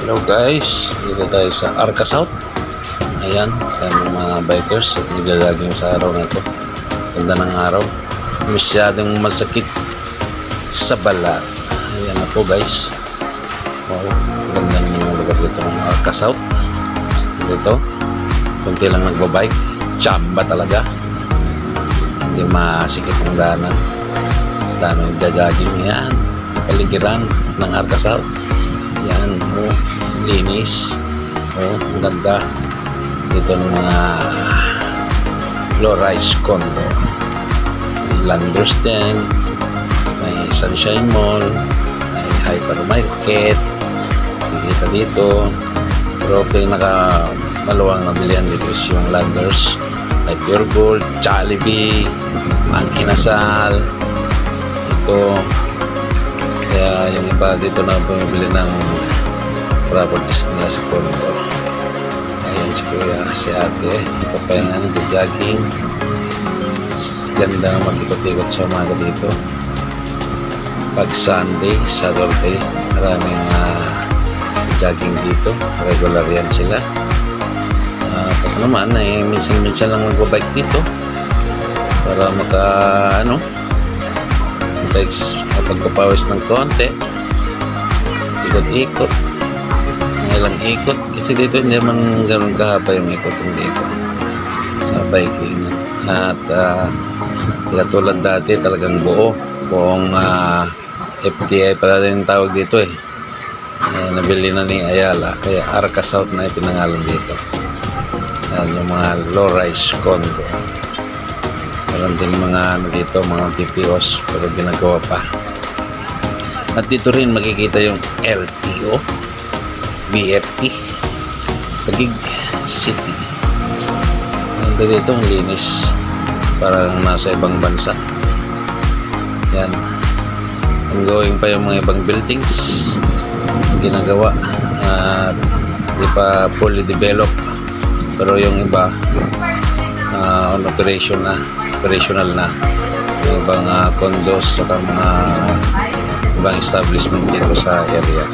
Hello guys, dito tayo sa Arca South. Ayan, sa mga bikers at naglalaging sa araw na to. Ganda ng araw, masyadong masakit sa balat. Ayan na po guys. Wow, ganda ng lugar dito ng Arca South. Dito, kunti lang nagbabike, chamba talaga. Hindi masikip ang daanan. Dami naglalaging yan, paligiran ng Arca South. Yan, oh, linis. Oh, ang ganda dito ng mga low-rise condo. May Landers din, may Sunshine Mall, may hypermarket dito dito. Pero maluwang na bilihan dito is yung Landers, may Pure Gold, Jollibee, Mang Inasal ito. Kaya yung iba dito na bumibili ng properties nila sa condo. Ayan si kuya, si ate, papahinga nag-jogging. Ganda na mag-ikot-ikot sa umaga dito. Pag Sunday, Saturday, maraming jogging dito. Regular yan sila. Pag naman, minsan-minsan lang mag-bike dito para pagpapawis ng konti, ikot-ikot, ilang ikot kasi dito hindi naman ganoon kahaba yung ikot dito sa biking. At katulad dati talagang buong FTI pala yung tawag dito nabili na ni Ayala, kaya Arca South na ipinangalan dito. Yan yung mga low-rise condo. Meron din mga dito, mga PPOs, pero ginagawa pa. At dito rin makikita yung LTO, BFP, Taguig City. Ito dito, ang linis. Parang nasa ibang bansa. Yan. Ongoing pa yung mga ibang buildings. Ginagawa. At di pa fully developed. Pero yung iba, on operational na. Yung ibang condos at mga ibang establishment dito sa area.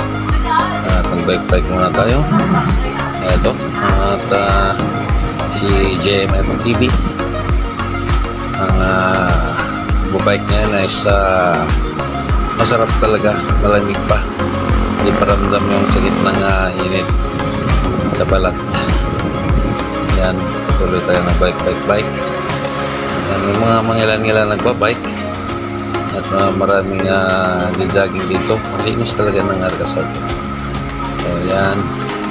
At bike muna tayo. Ito. At si JMF TV. Ang bubike niya is masarap talaga. Malamig pa. Hindi paramdam yung sakit ng init sa balat. Yan. Tuloy tayo ng bike. Yan, may mga mangilan-ngilan nagbabike. At maraming jogging dito. Malinis talaga ng Arca South. So yan,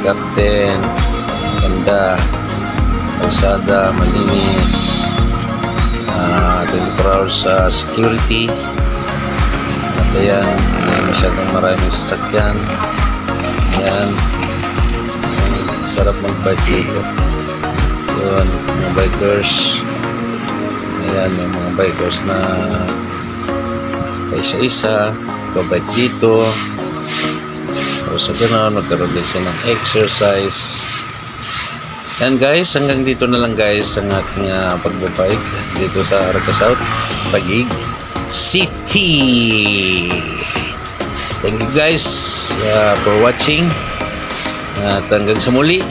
Captain, ganda, kalsada, malinis, 24 hours security. At ayan, hindi masyadong maraming sasakyan. Ayan, sarap mag-bike dito. Yun, mga bikers. Ayan, may mga bikers na isa-isa babike dito. So sa ganoon, magkaroon din siya ng exercise. Yan guys, hanggang dito na lang guys ang aking pagbabike dito sa Arca South, Taguig City. Thank you guys for watching. At hanggang sa muli.